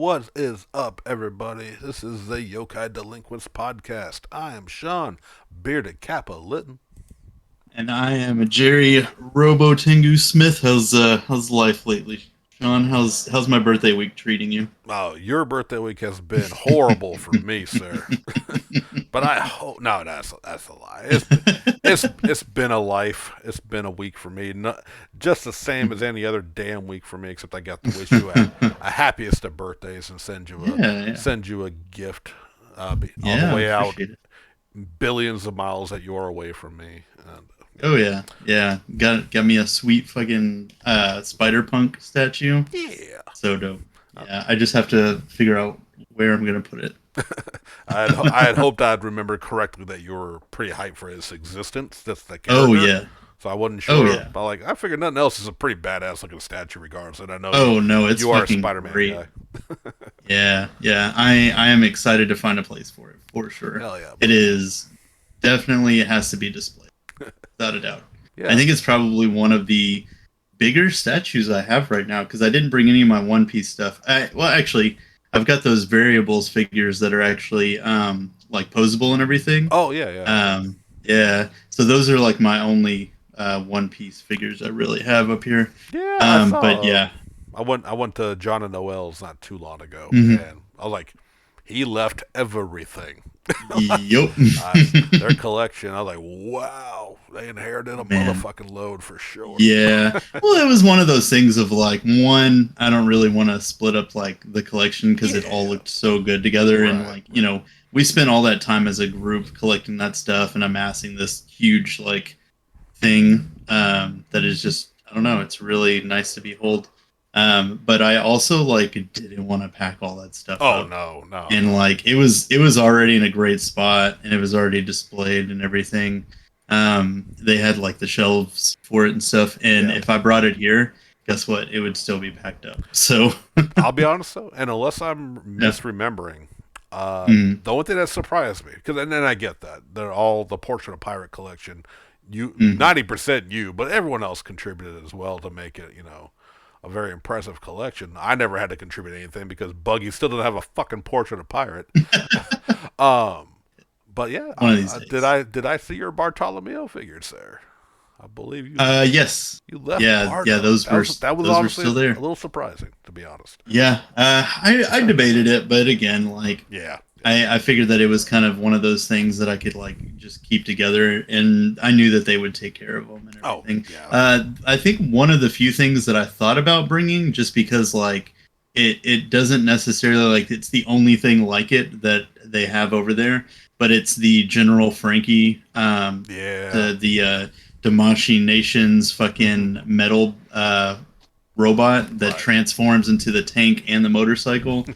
What is up, everybody? This is the Yokai Delinquents podcast. I am Sean, bearded Kappa Litton. And I am a Jerry Robo Tengu Smith. How's life lately, Sean? How's my birthday week treating you? Oh, your birthday week has been horrible for me, sir. But I hope no, that's a lie. It's been a life. It's been a week for me. Not, just the same as any other damn week for me, except I got to wish you a happiest of birthdays and Yeah, send you a gift on the yeah, I way out appreciate it. billions of miles that you're away from me. And, Oh yeah. Got me a sweet fucking Spider Punk statue. yeah. So dope. Yeah, I just have to figure out where I'm gonna put it. I had hoped I'd remember correctly that you were pretty hyped for his existence. That's the Oh character. yeah, So I wasn't oh sure. yeah. But I figured nothing else is a pretty badass looking statue regardless. And I know Oh no, it's you are a fucking Spider-Man great. guy. Yeah. I am excited to find a place for it for sure. Hell yeah, It buddy. is definitely it has to be displayed without a doubt. I Yeah. think it's probably one of the bigger statues I have right now because I didn't bring any of my One Piece stuff. Well, actually, I've got those variables figures that are actually like posable and everything. Oh yeah. Yeah, so those are like my only One Piece figures I really have up here. Yeah, I But saw. yeah, I went to John and Noel's not too long ago, mhm. and I was like, he left everything. Yup. Their collection. I was like, wow, they inherited a Man. motherfucking load for sure. Yeah. Well, it was one of those things of like, one, I don't really want to split up like the collection because it all Yeah. looked so good together. And Right. like, we spent all that time as a group collecting that stuff and amassing this huge like thing that is just, I don't know, it's really nice to behold. But I also like didn't want to pack all that stuff Oh up. no, no, And no. like it was already in a great spot and it was already displayed and everything. They had like the shelves for it and stuff, and Yeah. if I brought it here, guess what, it would still be packed up. So I'll be honest though, and unless I'm yeah. misremembering, mm, the only thing that surprised me, because and then I get that they're all the Portrait of Pirate collection. You mm. 90% you, but everyone else contributed as well to make it, a very impressive collection. I never had to contribute anything because Buggy still doesn't have a fucking Portrait of Pirate. um, but yeah, One of these did days. I see your Bartolomeo figures there? I believe Yes. you left Yeah, Bardo. That was those were honestly still a there. little surprising, to be honest. Yeah. I debated it, but again, like Yeah, yeah. I figured that it was kind of one of those things that I could like just keep together, and I knew that they would take care of them and Oh, everything. yeah. I think one of the few things that I thought about bringing, just because like it doesn't necessarily like it's the only thing like it that they have over there, but it's the General Frankie, Yeah. the Damashi Nation's Hmm. fucking metal robot that Right. transforms into the tank and the motorcycle.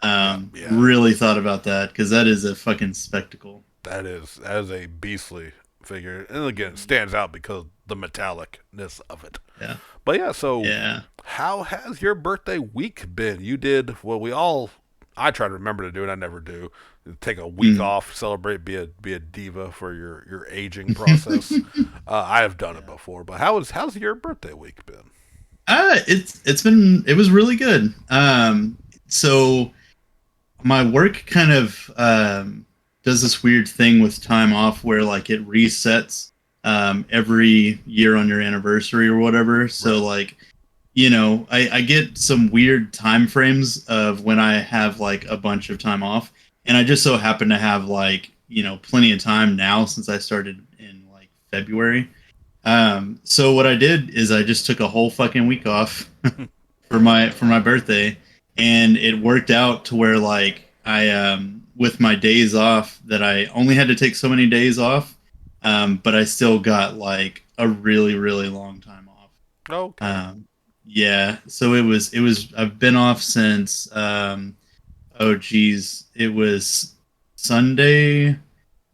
Yeah. Yeah. Really thought about that because that is a fucking spectacle. That is a beastly figure, and again, it stands out because of the metallicness of it. Yeah, But yeah, so yeah. how has your birthday week been? You did what we all. I try to remember to do, and I never do. Take a week Mm. off, celebrate, be a diva for your aging process. I have done it Yeah. before, but how's your birthday week been? It was really good. So my work kind of does this weird thing with time off where like it resets every year on your anniversary or whatever. So Right. like I get some weird time frames of when I have like a bunch of time off, and I just so happen to have like plenty of time now since I started in like February. So what I did is I just took a whole fucking week off for my birthday, and it worked out to where like I with my days off that I only had to take so many days off, but I still got like a really really long time off. Okay. Um, yeah, so it was I've been off since oh geez, it was Sunday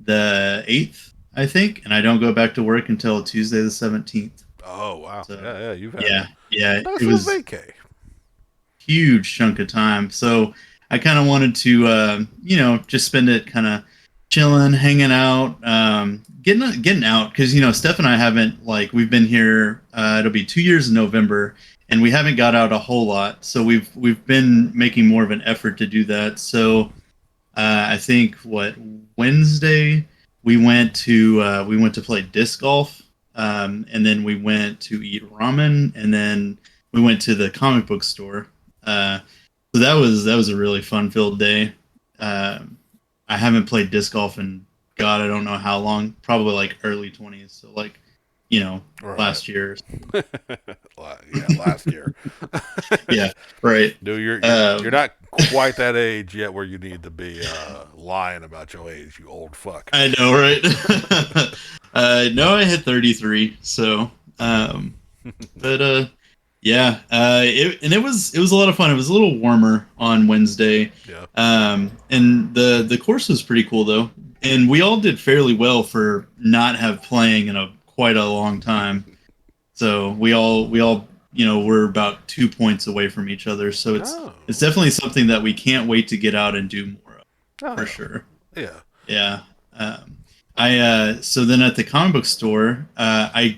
the 8th, I think, and I don't go back to work until Tuesday the 17th. Oh wow. So Yeah, yeah. You've had yeah, yeah, a nice it little was vacay. huge chunk of time. So I kind of wanted to, just spend it kind of chilling, hanging out, getting out because Steph and I haven't like we've been here. It'll be 2 years in November, and we haven't got out a whole lot. So we've been making more of an effort to do that. So I think Wednesday we went to play disc golf, and then we went to eat ramen, and then we went to the comic book store. So that was a really fun filled day. I haven't played disc golf in God, I don't know how long. Probably like early 20s. So like, Right. last year. Yeah, last year. Yeah, right. Dude, you're Um, not quite that age yet where you need to be lying about your age, you old fuck. I know, right? No, I hit 33. So, um, but yeah, it was a lot of fun. It was a little warmer on Wednesday, Yeah. and the course was pretty cool though, and we all did fairly well for not have playing in a quite a long time. So we all were about 2 points away from each other. So Oh. it's definitely something that we can't wait to get out and do more of Oh, for sure. yeah. Yeah. I so then at the comic book store, I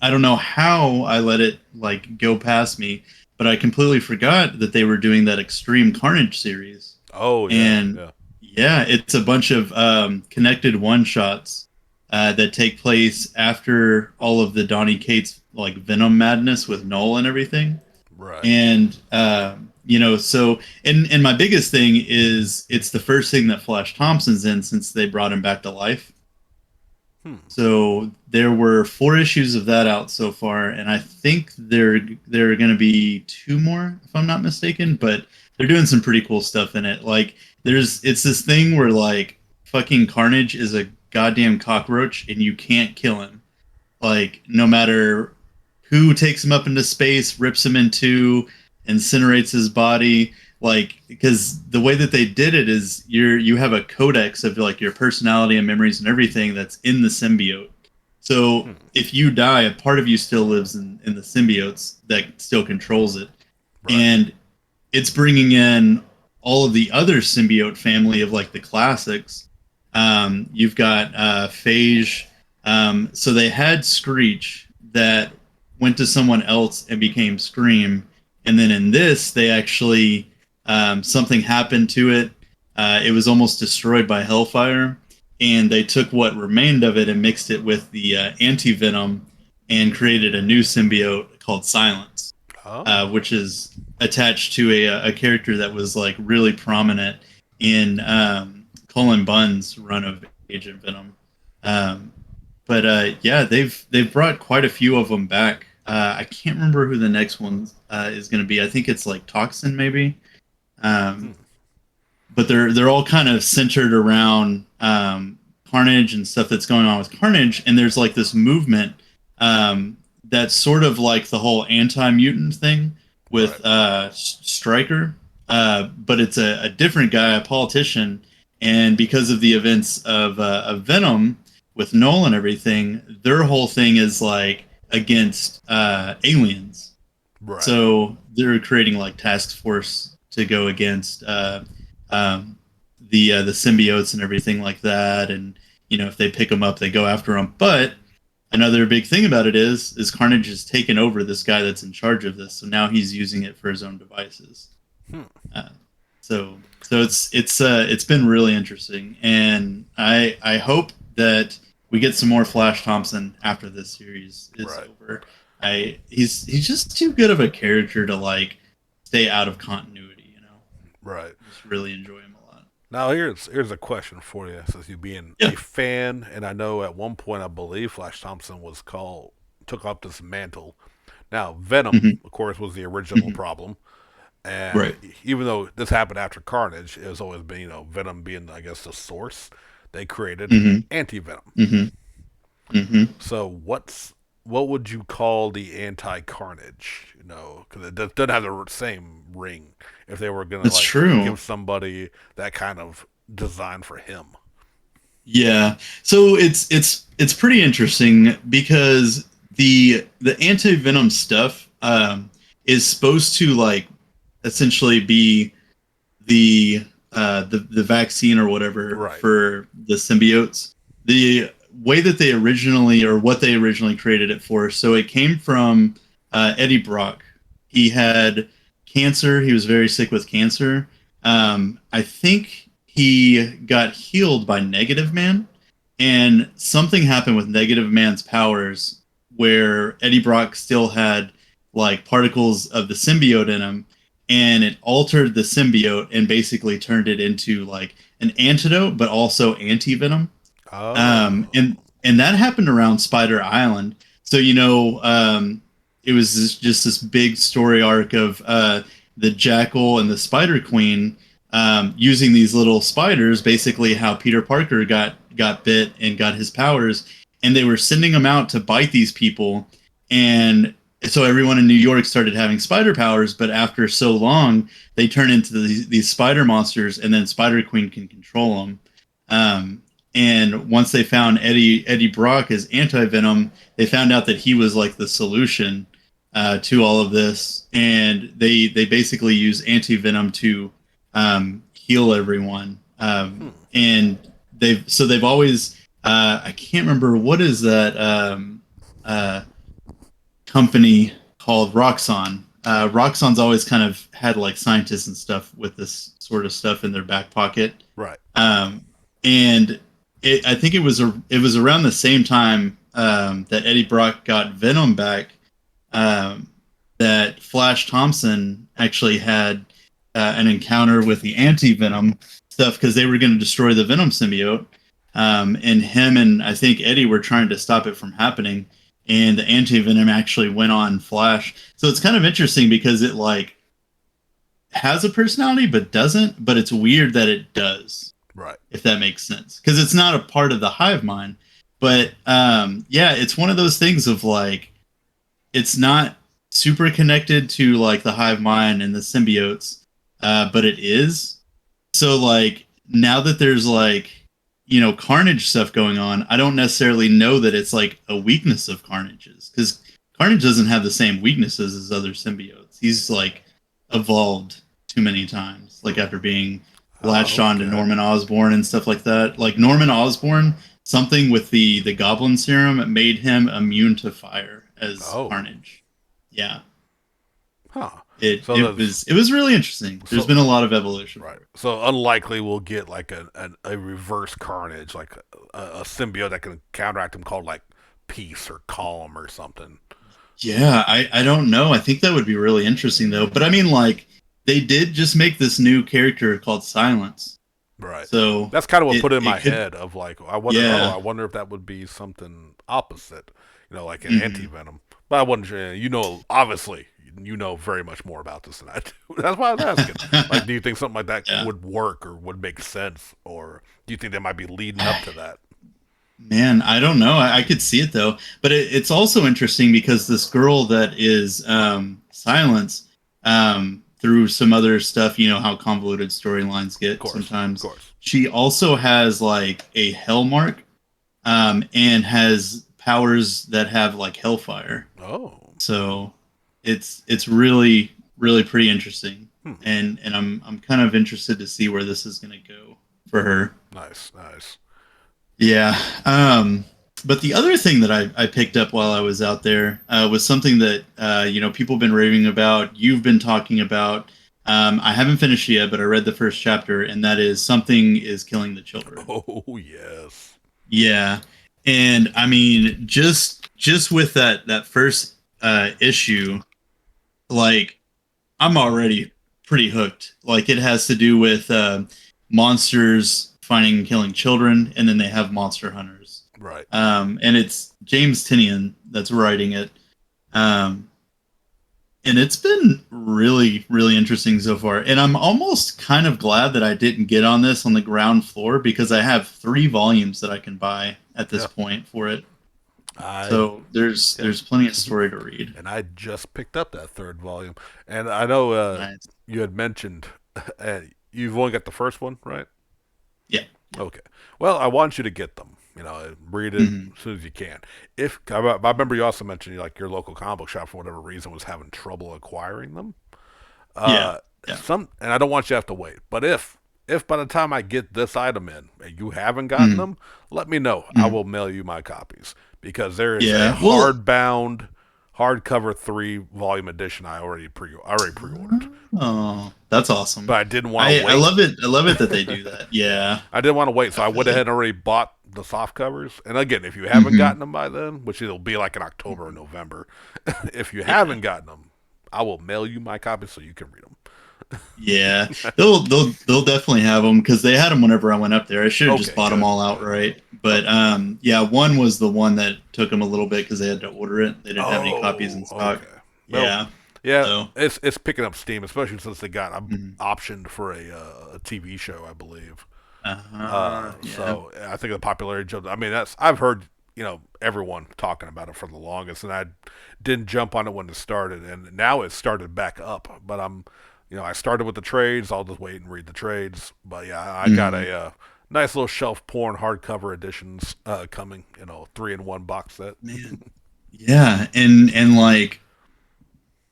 don't know how I let it like go past me, but I completely forgot that they were doing that Extreme Carnage series. Oh, yeah. And Yeah. yeah, it's a bunch of connected one shots that take place after all of the Donny Cates like Venom madness with Null and everything. Right. And so and my biggest thing is it's the first thing that Flash Thompson's in since they brought him back to life. Hmm. So there were 4 issues of that out so far, and I think there are going to be 2 more if I'm not mistaken. But they're doing some pretty cool stuff in it. Like it's this thing where like fucking Carnage is a goddamn cockroach, and you can't kill him. Like no matter who takes him up into space, rips him in two, incinerates his body. Like because the way that they did it is you have a codex of like your personality and memories and everything that's in the symbiote. So Hmm. if you die, a part of you still lives in the symbiotes that still controls it, Right. and it's bringing in all of the other symbiote family of like the classics. You've got Phage. So they had Screech that went to someone else and became Scream, and then in this they actually something happened to it. It was almost destroyed by Hellfire, and they took what remained of it and mixed it with the anti venom and created a new symbiote called Silence, Oh. which is attached to a character that was like really prominent in Colin Bunn's run of Agent Venom. Um, but yeah, they've brought quite a few of them back. I can't remember who the next one is going to be. I think it's like Toxin, maybe. Hmm. Um, but they're all kind of centered around Carnage and stuff that's going on with Carnage. And there's like this movement that's sort of like the whole anti-mutant thing with Right. Stryker, but it's a different guy, a politician, and because of the events of Venom with Nolan and everything, their whole thing is like against aliens. Right. So they're creating like task force to go against um, the symbiotes and everything like that. And if they pick them up, they go after them. But another big thing about it is Carnage has taken over this guy that's in charge of this, so now he's using it for his own devices. Hmm. Uh, so it's been really interesting, and I hope that we get some more Flash Thompson after this series is Right. over. He's just too good of a character to like stay out of continuity. Right. Just really enjoy him a lot. Now here's a question for you, since you being Yeah. a fan, and I know at one point I believe Flash Thompson took up this mantle. Now Venom, Hmm. of course, was the original Hmm. problem, and Right. even though this happened after Carnage, it was always been Venom being, I guess, the source. They created Hmm. anti Venom. Hmm. Hmm. So what would you call the anti Carnage? Because it doesn't have the same ring. If they were gonna That's like true. give somebody that kind of design for him. Yeah. So it's pretty interesting because the anti venom stuff is supposed to like essentially be the vaccine or whatever Right. for the symbiotes. The way that they originally or what they originally created it for. So it came from Eddie Brock. He had cancer. He was very sick with cancer. I think he got healed by Negative Man, and something happened with Negative Man's powers where Eddie Brock still had like particles of the symbiote in him, and it altered the symbiote and basically turned it into like an antidote, but also anti venom. Oh, And that happened around Spider Island. So it was just this big story arc of the Jackal and the Spider Queen using these little spiders. Basically, how Peter Parker got bit and got his powers, and they were sending them out to bite these people, and so everyone in New York started having spider powers. But after so long, they turn into these spider monsters, and then Spider Queen can control them. And once they found Eddie Brock as anti venom, they found out that he was like the solution to all of this, and they basically use anti venom to heal everyone. And they've always I can't remember what is that company called Roxxon. Roxxon's always kind of had like scientists and stuff with this sort of stuff in their back pocket. right. And I think it was around the same time that Eddie Brock got Venom back, that Flash Thompson actually had an encounter with the anti Venom stuff because they were going to destroy the Venom symbiote, and him and I think Eddie were trying to stop it from happening, and the anti Venom actually went on Flash. So it's kind of interesting because it like has a personality but doesn't, but it's weird that it does, Right. if that makes sense, because it's not a part of the hive mind. But yeah, it's one of those things of like it's not super connected to like the hive mind and the symbiotes, but it is. So like now that there's like Carnage stuff going on, I don't necessarily know that it's like a weakness of Carnage's, because Carnage doesn't have the same weaknesses as other symbiotes. He's like evolved too many times, like after being latched on to Okay. Norman Osborn and stuff like that. Like Norman Osborn, something with the Goblin Serum made him immune to fire as Oh. Carnage. Yeah, Huh. it So it the was it was really interesting. There's so been a lot of evolution right. for it. So unlikely we'll get like a reverse Carnage, like a symbiote that can counteract him called like Peace or Calm or something. Yeah, I don't know. I think that would be really interesting though. But I mean, like they did just make this new character called Silence, Right. so That's kind of what put it in it my could. head of like I wonder. Oh, I Yeah. wonder if that would be something opposite. Like an anti Hmm. venom. But I wasn't sure. Obviously, you know very much more about this than I do. That's why I was asking. Like, do you think something like that Yeah. would work or would make sense, or do you think they might be leading up to that? Man, I don't know. I could see it though, but it's also interesting because this girl that is Silence, through some other stuff, how convoluted storylines Of get course, of sometimes. course. She also has like a hell mark, and has powers that have like hellfire. Oh, So it's really really pretty interesting, hmm. and I'm kind of interested to see where this is going to go for her. Nice, nice. Yeah. But the other thing that I picked up while I was out there was something that people have been raving about. You've been talking about. I haven't finished yet, but I read the first chapter, and that is Something is Killing the Children. Oh yes. Yeah, and I mean, just with that first issue, like I'm already pretty hooked. Like it has to do with monsters finding and killing children, and then they have monster hunters. Right. And it's James Tinian that's writing it. Um, and it's been really, really interesting so far. And I'm almost kind of glad that I didn't get on this on the ground floor because I have 3 volumes that I can buy at this Yeah. point for it. I So there's plenty of story to read. and I just picked up that third volume, and I know Nice. you had mentioned you've only got the first one, right? Yeah. Okay. Well, I want you to get them. Read it Hmm. as soon as you can. If I remember, you also mentioned like your local comic book shop for whatever reason was having trouble acquiring them. Yeah. Uh, Yeah. and I don't want you to have to wait. But if by the time I get this item in and you haven't gotten Hmm. them, let me know. I Hmm. will mail you my copies because there is a Yeah. Well. hardcover 3 volume edition. I already pre-ordered, Oh, that's awesome. but I didn't want to I wait. love it. I love it that they do that. Yeah, I didn't want to wait, so I went ahead definitely. and already bought the soft covers. And again, if you haven't Hmm. gotten them by then, which it'll be like in October or November, if you Yeah. haven't gotten them, I will mail you my copy so you can read them. Yeah, they'll definitely have them because they had them whenever I went up there. I should have just Okay, bought them good, all good. outright. But yeah, one was the one that took them a little bit because they had to order it. They didn't have any copies in Oh, stock. okay. Well, Yeah, yeah, so it's picking up steam, especially since they got mhm. optioned for a TV show, I believe. Yeah, So I think the popularity jumped. I mean, that's I've heard everyone talking about it for the longest, and I didn't jump on it when it started, and now it started back up. But I started with the trades. I'll just wait and read the trades. But yeah, I got mhm. a nice little shelf porn hardcover editions coming. 3-in-1 box set. Man, yeah, and like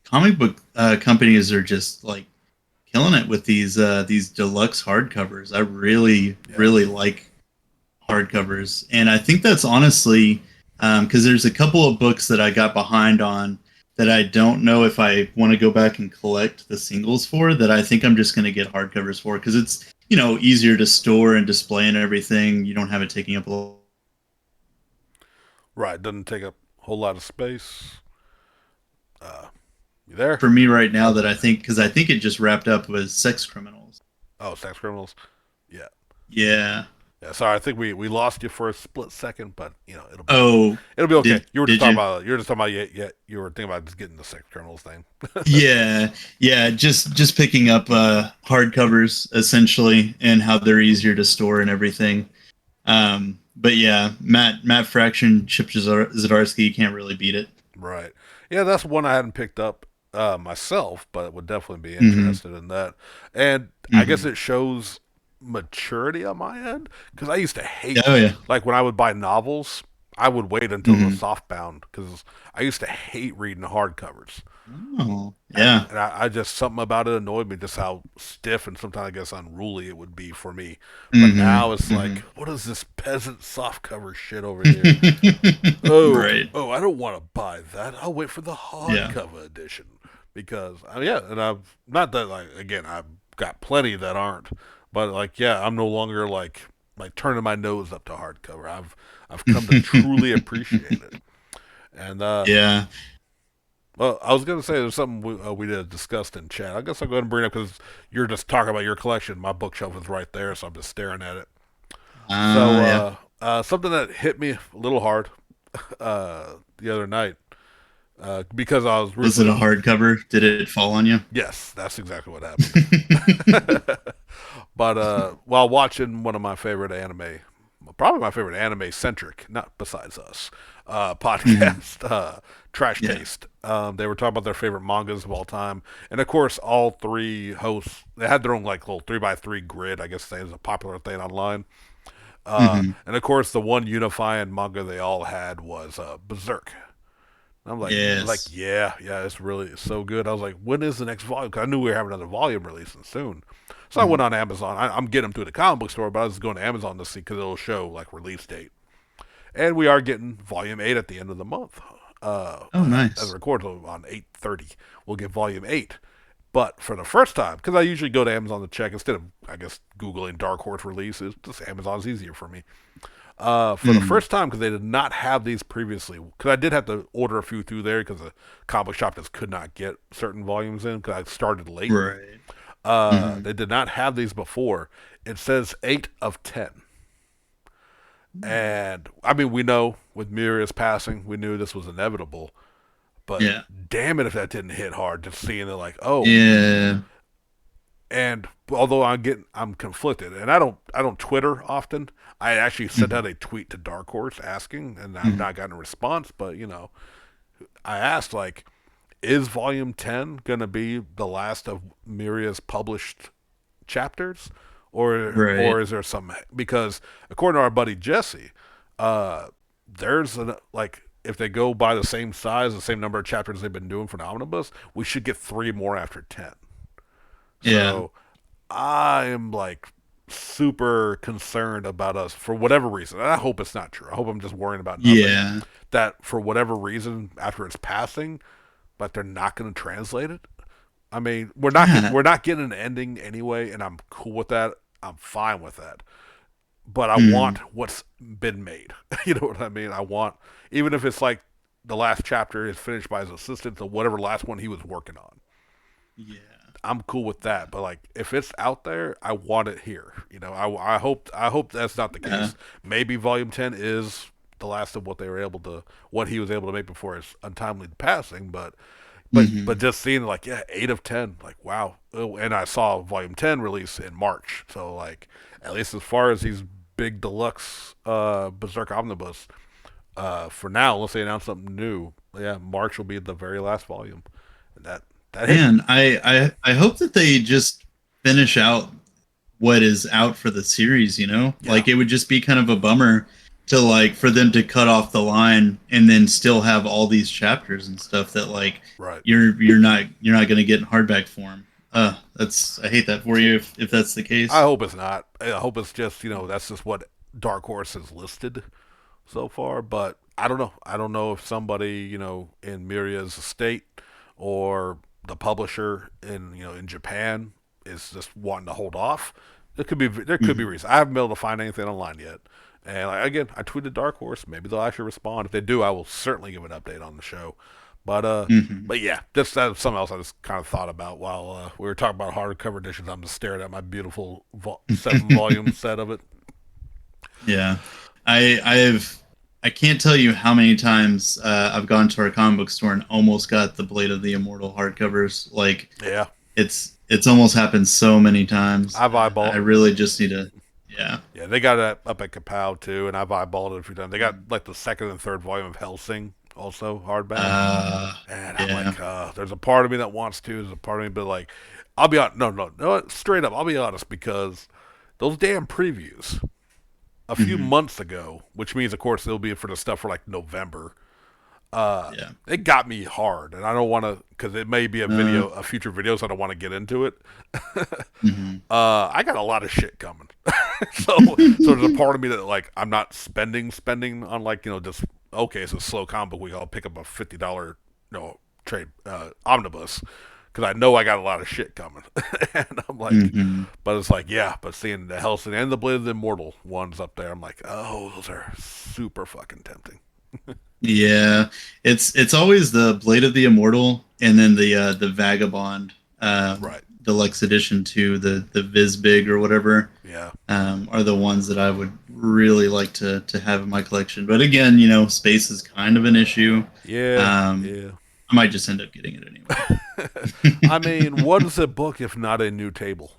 comic book companies are just like killing it with these deluxe hardcovers. I really Yeah. really like hardcovers, and I think that's honestly because there's a couple of books that I got behind on that I don't know if I want to go back and collect the singles for. That I think I'm just going to get hardcovers for because it's easier to store and display and everything. You don't have it taking up a little. Right. Doesn't take up a whole lot of space. You there? For me right now Oh, that I think because I think it just wrapped up with Sex Criminals. oh, sex criminals. Yeah. Yeah. Yeah, sorry. I think we lost you for a split second, but Oh, it'll be okay. did You were just did talking you? about yeah, you were thinking about just getting the sex criminals thing. Yeah, yeah, just picking up hardcovers essentially and how they're easier to store and everything. But yeah, Matt Fraction, Chip Zdarsky, you can't really beat it. Right. Yeah, that's one I hadn't picked up myself, but would definitely be Hmm. interested in that. And I guess Hmm. it shows maturity on my end because I used to hate, Oh yeah. like when I would buy novels, I would wait until the Hmm. softbound because I used to hate reading hardcovers. Oh And, yeah. and I just something about it annoyed me, just how stiff and sometimes I guess unruly it would be for me. But Hmm. now it's Hmm. like, what is this peasant softcover shit over here? Oh, Right. oh, I don't want to buy that. I'll wait for the Yeah. hardcover edition because yeah, and I've not that like again I've got plenty that aren't, but like yeah, I'm no longer like turning my nose up to hardcover. I've come to truly appreciate it. And Yeah. well, I was gonna say there's something we did discussed in chat. I guess I'll go ahead and bring it up because you're just talking about your collection. My bookshelf is right there, so I'm just staring at it. So Yeah. something that hit me a little hard the other night because I was Was it a recently. hardcover? Did it fall on you? Yes, that's exactly what happened. But while watching one of my favorite anime, probably my favorite anime centric, not besides us, Hmm. podcast, Trash Yeah. Taste. They were talking about their favorite mangas of all time, and of course, all three hosts they had their own like little 3x3 grid. I guess that is a popular thing online. Hmm. And of course, the one unifying manga they all had was Berserk. I'm like, Yes. yeah, yeah, it's so good. I was like, when is the next volume? Because I knew we were having another volume releasing soon. So I went Hmm. on Amazon. I'm getting them through the comic book store, but I was going to Amazon to see because it'll show like release date. And we are getting volume 8 at the end of the month. Oh, As nice. a record on 8/30, we'll get volume 8. But for the first time, because I usually go to Amazon to check instead of I guess googling Dark Horse releases, just Amazon's easier for me. For the Mm. first time because they did not have these previously. Because I did have to order a few through there because the comic shop just could not get certain volumes in because I started late. Right. Hmm. They did not have these before. It says 8 of 10, and I mean we know with Miria's passing, we knew this was inevitable. But Yeah. damn it if that didn't hit hard. Just seeing it like oh, Yeah. and although I'm conflicted, and I don't Twitter often. I actually sent Hmm. out a tweet to Dark Horse asking, and I've Hmm. not gotten a response. But I asked like, is Volume 10 gonna be the last of Miria's published chapters, or Right. is there some because according to our buddy Jesse, uh, there's an like if they go by the same size, the same number of chapters they've been doing for the omnibus, we should get 3 more after 10. Yeah. So I am like super concerned about us for whatever reason. And I hope it's not true. I hope I'm just worrying about nothing. Yeah. That for whatever reason, after it's passing, like they're not going to translate it. I mean, Yeah. we're not getting an ending anyway, and I'm cool with that. I'm fine with that. But I want Mm, what's been made. You know what I mean? I want, even if it's like the last chapter is finished by his assistant or whatever last one he was working on. yeah. I'm cool with that. But like, if it's out there, I want it here. You know, I hope that's not the Yeah. case. Maybe Volume 10 is the last of what they were able to, what he was able to make before his untimely passing. But Hmm. just seeing like, yeah, 8 of 10, like wow. Oh, and I saw Volume 10 release in March, so like at least as far as these big deluxe Berserk Omnibus, for now, unless they announce something new, yeah, March will be the very last volume, and that hit. Man, I hope that they just finish out what is out for the series, you know? Yeah, Like it would just be kind of a bummer to like for them to cut off the line and then still have all these chapters and stuff that like right. you're not going to get in hardback form. That's I hate that for you if that's the I case. hope it's not. I hope it's just that's just what Dark Horse has listed so far. But I don't know. I don't know if somebody in Miria's estate or the publisher in Japan is just wanting to hold off. There could be Mhm. reasons. I haven't been able to find anything online yet. And like, again, I tweeted Dark Horse. Maybe they'll actually respond. If they do, I will certainly give an update on the show. But Mhm. but yeah, that's something else I just kind of thought about while we were talking about hardcover editions. I'm just staring at my beautiful 7 volume set of it. Yeah. I've I can't tell you how many times I've gone to our comic book store and almost got the Blade of the Immortal hardcovers. Like Yeah, it's almost happened so many times, I've and I eyeballed. really just need to. Yeah. Yeah, they got it up at Kapow too, and I've eyeballed it a few times. They got Mm. like the second and third volume of Hellsing also hardback, Uh, and I'm yeah. like, there's a part of me that wants to, there's a part of me, but like, I'll be on. No, straight up, I'll be honest because those damn previews a few Hmm. months ago, which means of course they'll be for the stuff for like November. Yeah. It got me hard, and I don't want to because it may be Uh, a future video, so I don't want to get into it. hmm. I got a lot of shit coming, so there's a part of me that like I'm not spending on like just okay, it's a slow comic book week. I'll pick up a $50 trade omnibus because I know I got a lot of shit coming, and I'm like, Hmm. but it's like yeah, but seeing the Hellsing and the Blade of the Immortal ones up there, I'm like, oh, those are super fucking tempting. Yeah. It's always the Blade of the Immortal and then the Vagabond Right? deluxe edition too, the Viz Big or whatever. Yeah, Are the ones that I would really like to have in my collection. But again, space is kind of an issue. yeah, Um, yeah. I might just end up getting it anyway. I mean, what is a book if not a new table?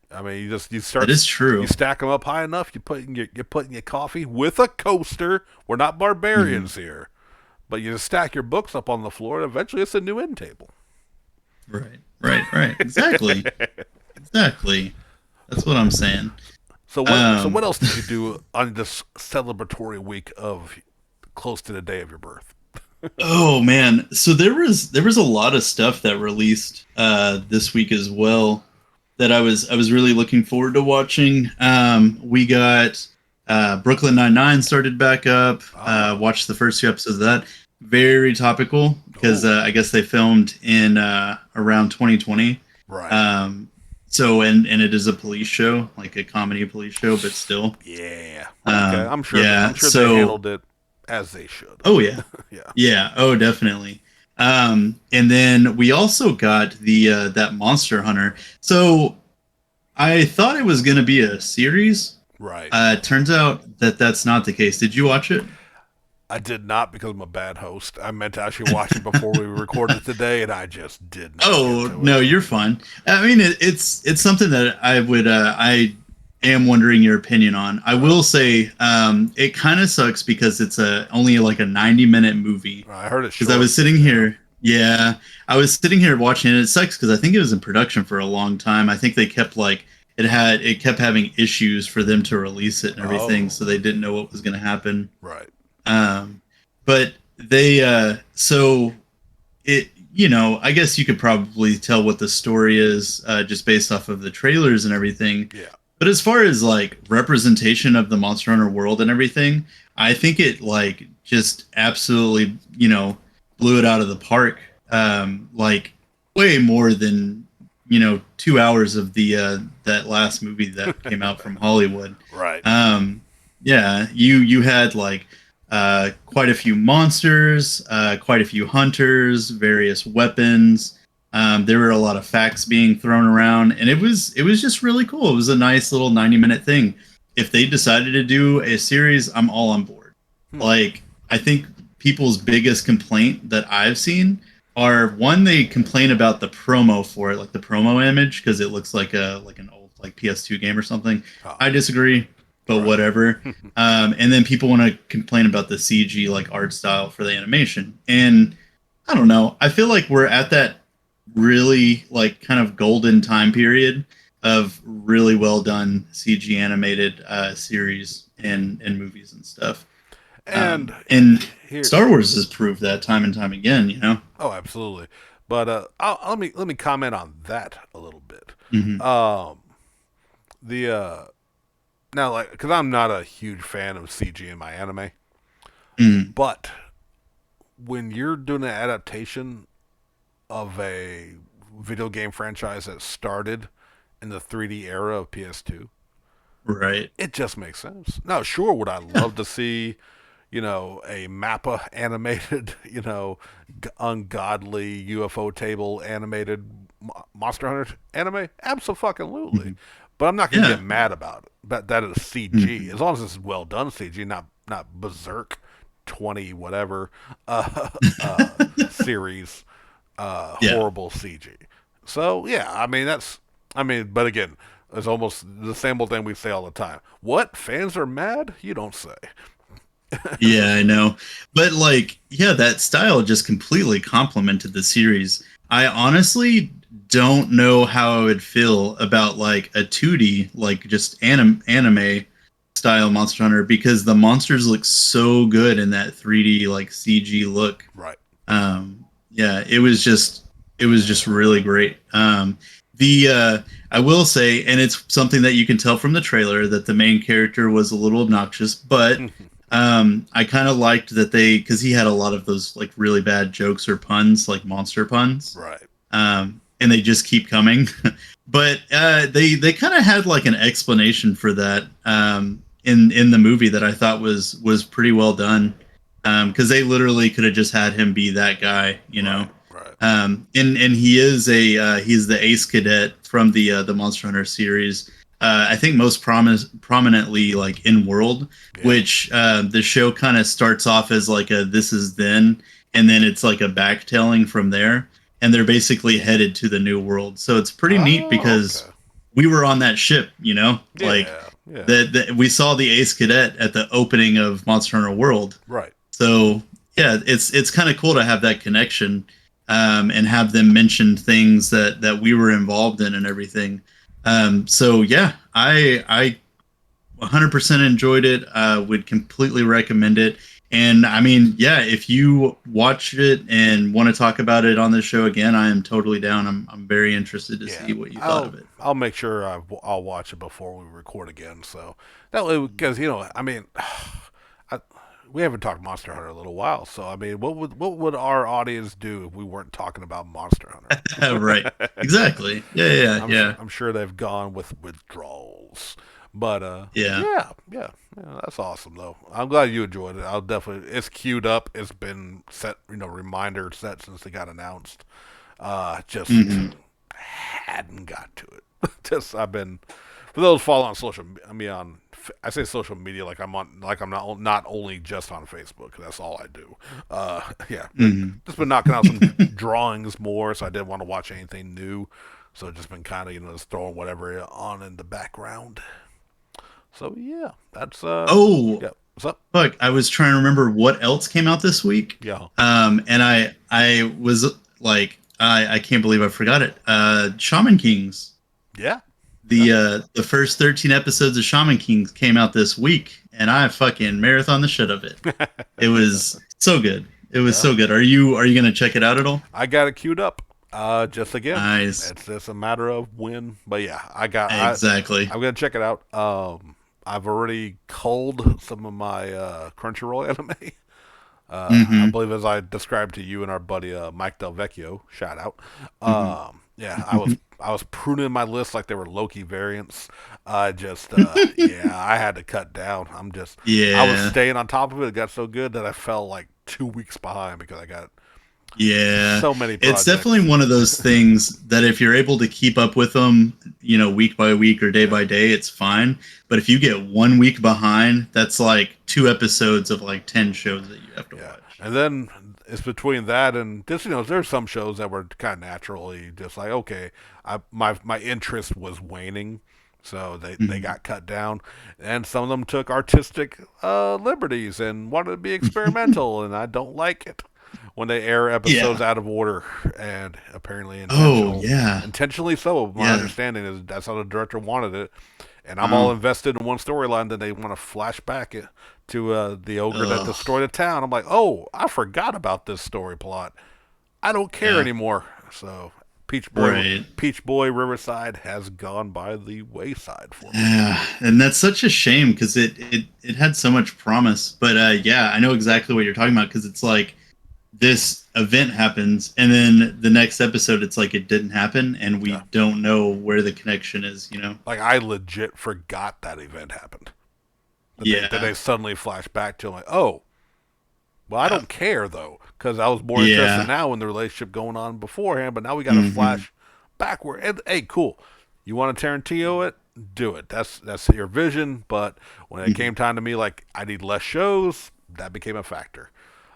I mean, That is you true. stack them up high enough. You're putting your coffee with a coaster. We're not Hmm. barbarians here, but you just stack your books up on the floor, and eventually it's a new end table. Right, right, right. Exactly, exactly. That's what I'm saying. So what Um, else did you do on this celebratory week of close to the day of your birth? oh man, so there was a lot of stuff that released this week as well that I was really looking forward to watching. We got Brooklyn Nine-Nine started back up. Ah, Watched the first 2 episodes of that. Very topical because oh, I guess they filmed in around 2020. right, Um, so and it is a police show, like a comedy police show, but still. yeah, okay. I'm Yeah. sure they So handled it as they should. oh yeah, Yeah, yeah. Oh definitely. And then we also got the that Monster Hunter. So I thought it was going to be a series. right. Turns out that that's not the case. Did you watch it? I did not because I'm a bad host. I meant to actually watch it before we recorded today, and I just did not get Oh to it. no, you're fine. I mean, it's something that I am wondering your opinion on. I Right. will say it kind of sucks because it's a only like a 90-minute movie. I heard it's Because I short. was sitting Yeah. here, yeah, I was sitting here watching it. It sucks because I think it was in production for a long time. I think they kept like it kept having issues for them to release it and everything, Oh, so they didn't know what was going to happen. right. Um, but they so it I guess you could probably tell what the story is just based off of the trailers and everything. Yeah. But as far as like representation of the Monster Hunter world and everything, I think it like just absolutely, blew it out of the park. Like way more than 2 hours of the that last movie that came out from Hollywood. Right. Yeah, you had like quite a few monsters, quite a few hunters, various weapons. There were a lot of facts being thrown around, and it was just really cool. It was a nice little 90-minute thing. If they decided to do a series, I'm all on board. Like, I think people's biggest complaint that I've seen are, one, they complain about the promo for it, like the promo image, because it looks like an old like PS2 game or something. Oh. I disagree, but whatever. And then people want to complain about the CG like art style for the animation, and I don't know. I feel like we're at that really like kind of golden time period of really well done CG animated series and movies and stuff. And here, Star Wars has proved that time and time again. oh, absolutely. But let me comment on that a little bit. Mm-hmm. The Now, like, because I'm not a huge fan of CG in my anime, Mm-hmm. but when you're doing an adaptation of a video game franchise that started in the 3D era of PS2, Right. it just makes sense. Now, sure, would I love to see, a Mappa animated, ungodly UFO table animated Monster Hunter anime? Absolutely. Mm-hmm. But I'm not going to Yeah. get mad about it. But that is CG. Mm-hmm. As long as it's well done CG, not Berserk 20 whatever series Yeah. horrible CG. So yeah, but again, it's almost the same old thing we say all the time. What, fans are mad? You don't say. Yeah, I know. But like, yeah, that style just completely complemented the series. I honestly don't know how I would feel about like a 2D, like just anime style Monster Hunter, because the monsters look so good in that 3D like CG look. Right. Yeah, it was just really great. The I will say, and it's something that you can tell from the trailer, that the main character was a little obnoxious, but I kind of liked that because he had a lot of those like really bad jokes or puns, like monster puns, Right. and they just keep coming. But they kind of had like an explanation for that in the movie that I thought was pretty well done, because they literally could have just had him be that guy. Right. And he's the ace cadet from the Monster Hunter series. I think most prominently like in world, Yeah. which the show kind of starts off as like a This Is Then, and then it's like a backtelling from there, and they're basically headed to the new world. So it's pretty neat because Okay. we were on that ship, Yeah. like Yeah. that we saw the ace cadet at the opening of Monster Hunter World. Right. So yeah, it's kind of cool to have that connection, and have them mention things that we were involved in and everything. So yeah, I 100% enjoyed it. Would completely recommend it. And I mean, yeah, if you watch it and want to talk about it on this show again, I am totally down. I'm very interested to see what you thought of it. I'll make sure I'll watch it before we record again. So that way, because we haven't talked Monster Hunter in a little while. So I mean, what would our audience do if we weren't talking about Monster Hunter? Right. Exactly. Yeah. Yeah. I'm sure they've gone with withdrawals. But Yeah. yeah, that's awesome though. I'm glad you enjoyed it. I'll definitely. It's queued up. It's been set, reminder set since they got announced. Just Mhm. hadn't got to it. Just I've been, for those follow on social. I mean, I say social media like I'm not only just on Facebook. That's all I do. Yeah, Mhm. just been knocking out some drawings more. So I didn't want to watch anything new. So just been kind of just throwing whatever on in the background. So yeah, that's Oh, yeah. What's up? fuck! I was trying to remember what else came out this week. Yeah. And I was like, I can't believe I forgot it. Shaman Kings. Yeah. The first 13 episodes of Shaman Kings came out this week, and I fucking marathon the shit of it. It was so good. It was Yeah. so good. Are you gonna check it out at all? I got it queued up. Just again, Nice. it's just a matter of when. But yeah, Exactly. I'm gonna check it out. I've already culled some of my Crunchyroll anime. I Mm-hmm. believe as I described to you and our buddy Mike Del Vecchio, shout out. Mm-hmm. Yeah, I was pruning my list like they were Loki variants. I just yeah, I had to cut down. I was Yeah. staying on top of it. It got so good that I fell like 2 weeks behind because I got Yeah, so many it's projects. definitely one of those things that if you're able to keep up with them, week by week or day Yeah, by day, it's fine. But if you get 1 week behind, that's like 2 episodes of like 10 shows that you have to yeah, watch. and then it's between that and just there's some shows that were kind of naturally just like okay, my interest was waning, so they Mhm. got cut down, and some of them took artistic liberties and wanted to be experimental, and I don't like it when they air episodes Yeah. out of order and apparently Oh, yeah. intentionally so. My Yeah. understanding is that's how the director wanted it, and I'm all Wow. invested in one storyline. Then they want to flash back it to the ogre that Ugh. destroyed a town. I'm like, oh, I forgot about this story plot. I don't care Yeah. anymore. So Right. Peach Boy Riverside has gone by the wayside for me. Yeah, and that's such a shame because it had so much promise. But yeah, I know exactly what you're talking about because it's like this event happens and then the next episode it's like it didn't happen and we Yeah, don't know where the connection is. like I legit forgot that event happened. That Yeah. they suddenly flash back to. I'm like, oh, well, I Yeah. don't care though, because I was more interested Yeah. now in the relationship going on beforehand. But now we got to Hmm. flash backward. And hey, cool. You want to Tarantino it? Do it. That's your vision. But when it Hmm. came time to me, like I need less shows, that became a factor.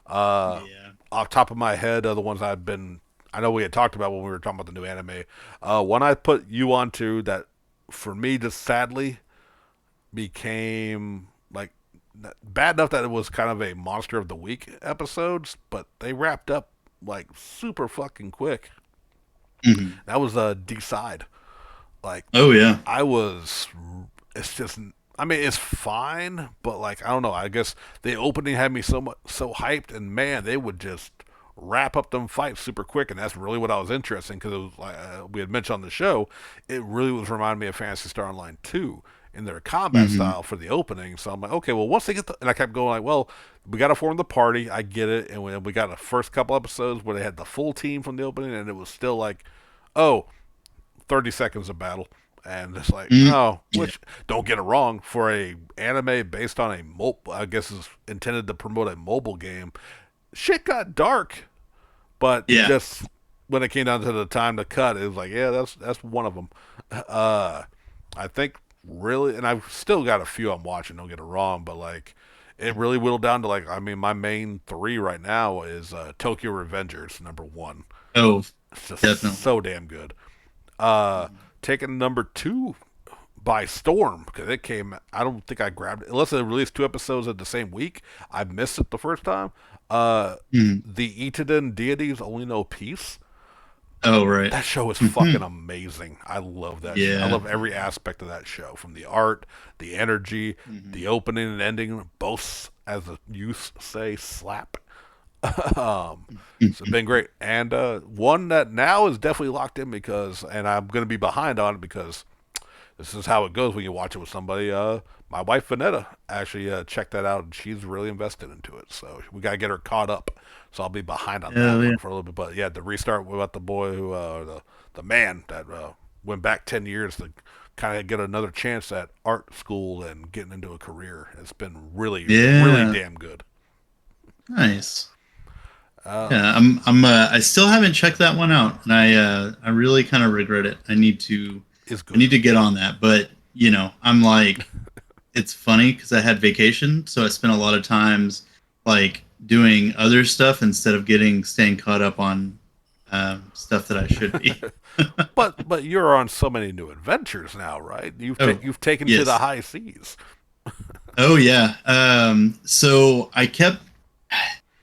Uh, Yeah. Off top of my head, the ones I've been, I know we had talked about when we were talking about the new anime. One I put you onto that for me just sadly became like bad enough that it was kind of a monster of the week episodes, but they wrapped up like super fucking quick. Hmm. That was Decide. Like Oh yeah. I was, it's just. I mean, it's fine, but like I don't know. I guess the opening had me so hyped, and man, they would just wrap up them fights super quick, and that's really what I was interested in because it was like we had mentioned on the show, it really was reminding me of Fantasy Star Online 2 in their combat Hmm. style for the opening. So I'm like, okay, well, once they get and I kept going like, well, we got to form the party. I get it, and we got the first couple episodes where they had the full team from the opening, and it was still like, oh, 30 seconds of battle. And it's like, Mm. oh, Yeah. which don't get it wrong, for a anime based on a mobile, I guess is intended to promote a mobile game. Shit got dark, but Yeah. just when it came down to the time to cut, it was like, yeah, that's one of them. Uh, I think really, and I've still got a few I'm watching. Don't get it wrong, but like, it really whittled down to like, I mean, my main three right now is Tokyo Revengers #1. Oh, It's just definitely. so damn good. Uh, Mhm. Taking #2 by storm because it came. I don't think I grabbed it unless they released 2 episodes at the same week. I missed it the first time. Uh, Mhm. the Itaden deities only know peace. Oh right. That show is fucking Mhm. amazing. I love that show. I Yeah. love every aspect of that show, from the art, the energy, Hmm. the opening and ending. Both, as the youth say, slap. um, so it's been great, and one that now is definitely locked in because, and I'm going to be behind on it because this is how it goes when you watch it with somebody. My wife Vanetta actually checked that out, and she's really invested into it. So we got to get her caught up. So I'll be behind on that Hell yeah. one for a little bit. But yeah, the restart about the boy who, the man that went back 10 years to kind of get another chance at art school and getting into a career. It's been really Yeah. damn good. Nice. Uh, Yeah, I still haven't checked that one out, and I really kind of regret it. it's I good. need to get on that, but I'm like, it's funny because I had vacation, so I spent a lot of times like doing other stuff instead of staying caught up on stuff that I should be. But you're on so many new adventures now, right? Oh, You've taken to the yes. high seas. Oh yeah. So I kept.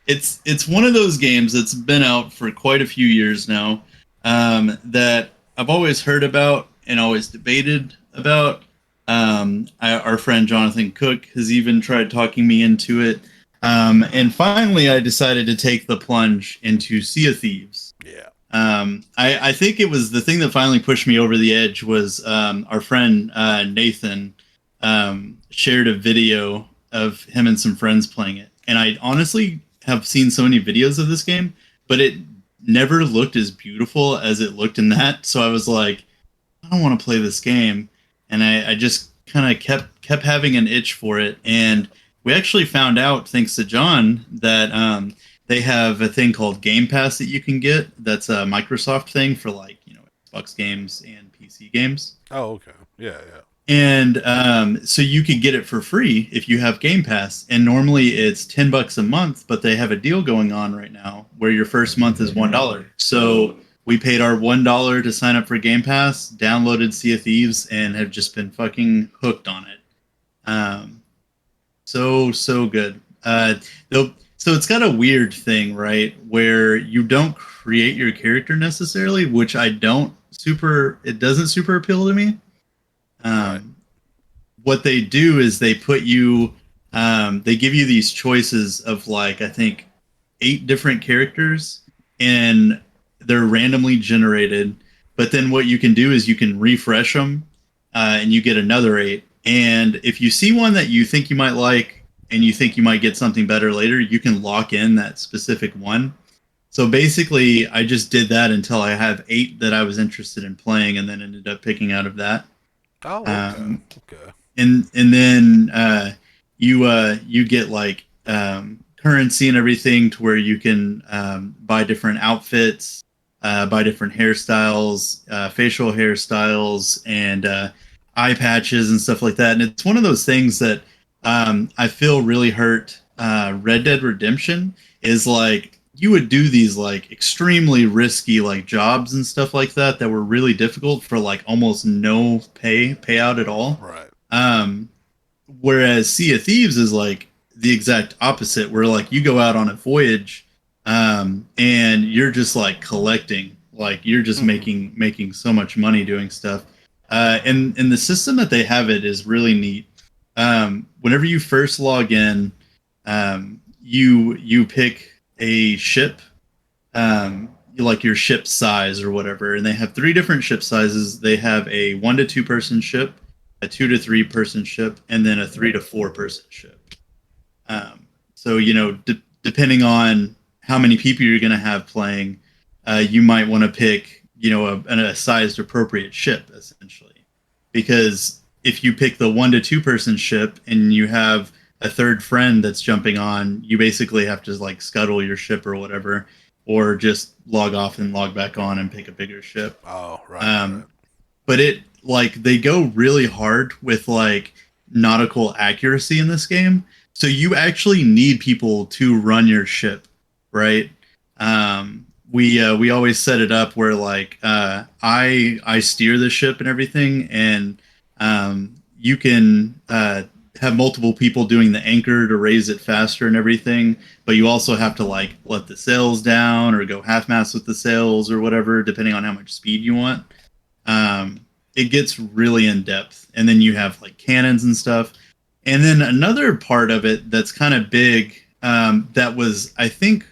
It's one of those games that's been out for quite a few years now, that I've always heard about and always debated about. Our friend Jonathan Cook has even tried talking me into it, and finally I decided to take the plunge into Sea of Thieves. Yeah. I think it was the thing that finally pushed me over the edge was our friend Nathan shared a video of him and some friends playing it, and I honestly have seen so many videos of this game, but it never looked as beautiful as it looked in that. So I was like, I don't want to play this game, and I just kind of kept having an itch for it, and we actually found out thanks to John that they have a thing called Game Pass that you can get. That's a Microsoft thing for like Xbox games and PC games. Oh, okay. Yeah, yeah. And so you could get it for free if you have Game Pass. And normally it's $10 a month, but they have a deal going on right now where your first month is $1. So we paid our $1 to sign up for Game Pass, downloaded Sea of Thieves, and have just been fucking hooked on it. So good. So it's got a weird thing, right, where you don't create your character necessarily, which I don't super. It doesn't super appeal to me. Right. What they do is they put you. They give you these choices of like I think 8 different characters, and they're randomly generated. But then what you can do is you can refresh them, and you get another 8. And if you see one that you think you might like, and you think you might get something better later, you can lock in that specific one. So basically, I just did that until I have 8 that I was interested in playing, and then ended up picking out of that. Oh, okay. Um, Okay. and then you get like currency and everything to where you can buy different outfits, buy different hairstyles, facial hairstyles, and eye patches and stuff like that. And it's one of those things that I feel really hurt. Red Dead Redemption is like you would do these like extremely risky like jobs and stuff like that that were really difficult for like almost no payout at all. Right. Um, Whereas Sea of Thieves is like the exact opposite, where like you go out on a voyage, and you're just like collecting, like you're just making so much money doing stuff. And the system that they have it is really neat. Whenever you first log in, you pick a ship, like your ship size or whatever, and they have 3 different ship sizes. They have a 1 to 2 person ship, a 2 to 3 person ship, and then a 3 to 4 person ship. So depending on how many people you're going to have playing, you might want to pick a sized appropriate ship essentially, because if you pick the 1 to 2 person ship and you have a third friend that's jumping on, you basically have to like scuttle your ship or whatever, or just log off and log back on and pick a bigger ship. Oh, right. Right. But it like they go really hard with like nautical accuracy in this game, so you actually need people to run your ship, right? We always set it up where like I steer the ship and everything, and you can have multiple people doing the anchor to raise it faster and everything, but you also have to like let the sails down or go half mast with the sails or whatever, depending on how much speed you want. It gets really in depth, and then you have like cannons and stuff. And then another part of it that's kind of big, that was I think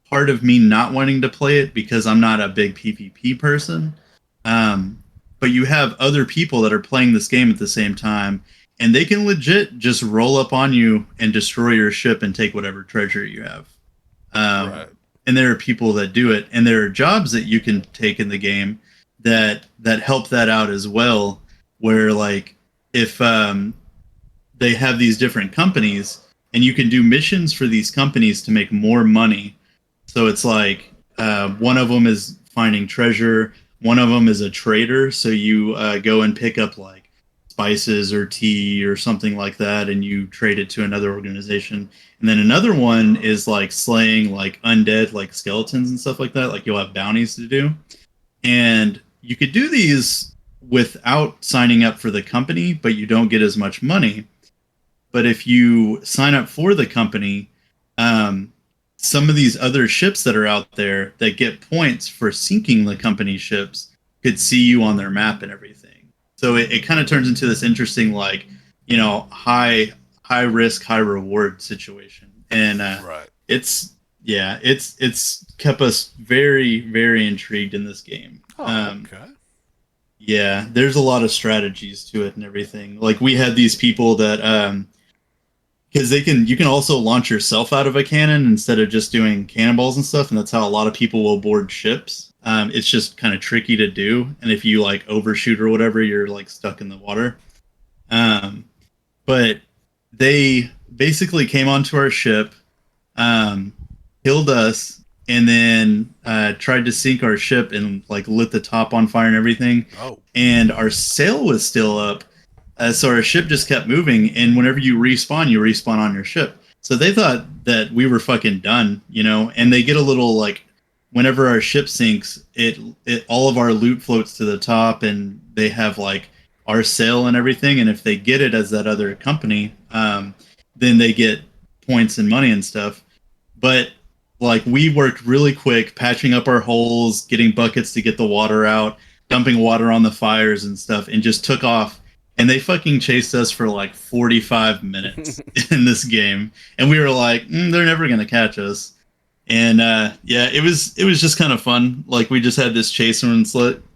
part of me not wanting to play it because I'm not a big PvP person. But you have other people that are playing this game at the same time, and they can legit just roll up on you and destroy your ship and take whatever treasure you have. Right. And there are people that do it, and there are jobs that you can take in the game that help that out as well. Where like if they have these different companies, and you can do missions for these companies to make more money. So it's like one of them is finding treasure, one of them is a trader. So you go and pick up like spices or tea or something like that, and you trade it to another organization. And then another one is like slaying like undead like skeletons and stuff like that. Like you'll have bounties to do, and you could do these without signing up for the company, but you don't get as much money. But if you sign up for the company, some of these other ships that are out there that get points for sinking the company ships could see you on their map and everything. So it kind of turns into this interesting, like, high risk, high reward situation. And Right. it's Yeah, it's kept us very very intrigued in this game. Oh, okay. Yeah, there's a lot of strategies to it and everything. Like we had these people that because they can you can also launch yourself out of a cannon instead of just doing cannonballs and stuff, and that's how a lot of people will board ships. It's just kind of tricky to do, and if you like overshoot or whatever, you're like stuck in the water. Um, but they basically came onto our ship, um, killed us, and then tried to sink our ship and like lit the top on fire and everything. Oh. And our sail was still up, so our ship just kept moving. And whenever you respawn on your ship. So they thought that we were fucking done, you know. And they get a little like, whenever our ship sinks, it all of our loot floats to the top, and they have like our sail and everything. And if they get it as that other company, then they get points and money and stuff. But like we worked really quick, patching up our holes, getting buckets to get the water out, dumping water on the fires and stuff, and just took off. And they fucking chased us for like 45 minutes in this game, and we were like, they're never gonna catch us. And yeah, it was just kind of fun. Like we just had this chase, and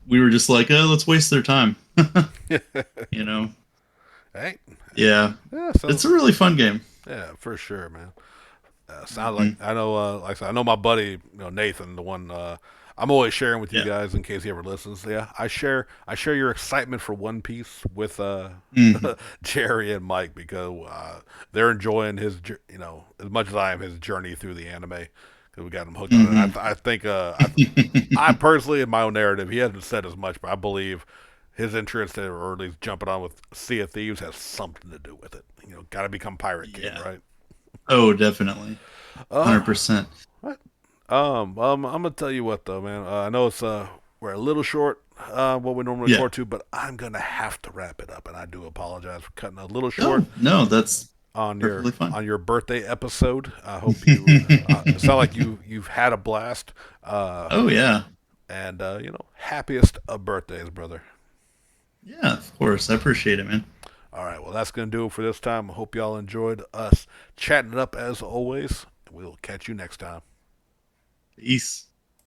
we were just like, let's waste their time, you know? Hey. Yeah, Yeah. it's Sounds. a really fun game. Yeah, for sure, man. Sounds like Hmm. I know. Like I said, I know my buddy, Nathan, the one I'm always sharing with you Yeah. guys in case he ever listens. Yeah, I share your excitement for One Piece with Hmm. Jerry and Mike because they're enjoying as much as I am his journey through the anime because we got him hooked on it. Hmm. I think I personally in my own narrative he hasn't said as much, but I believe his interest in, or at least jumping on with Sea of Thieves has something to do with it. Got to become Pirate King, Yeah. right? Oh, definitely. Uh, 100%. what? I'm gonna tell you what though, man. I know it's we're a little short what we normally Yeah. record to, but I'm gonna have to wrap it up, and I do apologize for cutting a little short Oh, no, that's on your perfectly fine. birthday episode. I hope you it sounds like you've had a blast, Oh, yeah. and happiest of birthdays, brother. Yeah, of course. I appreciate it, man. All right, well that's gonna do it for this time. I hope y'all enjoyed us chatting it up as always. We'll catch you next time. Peace.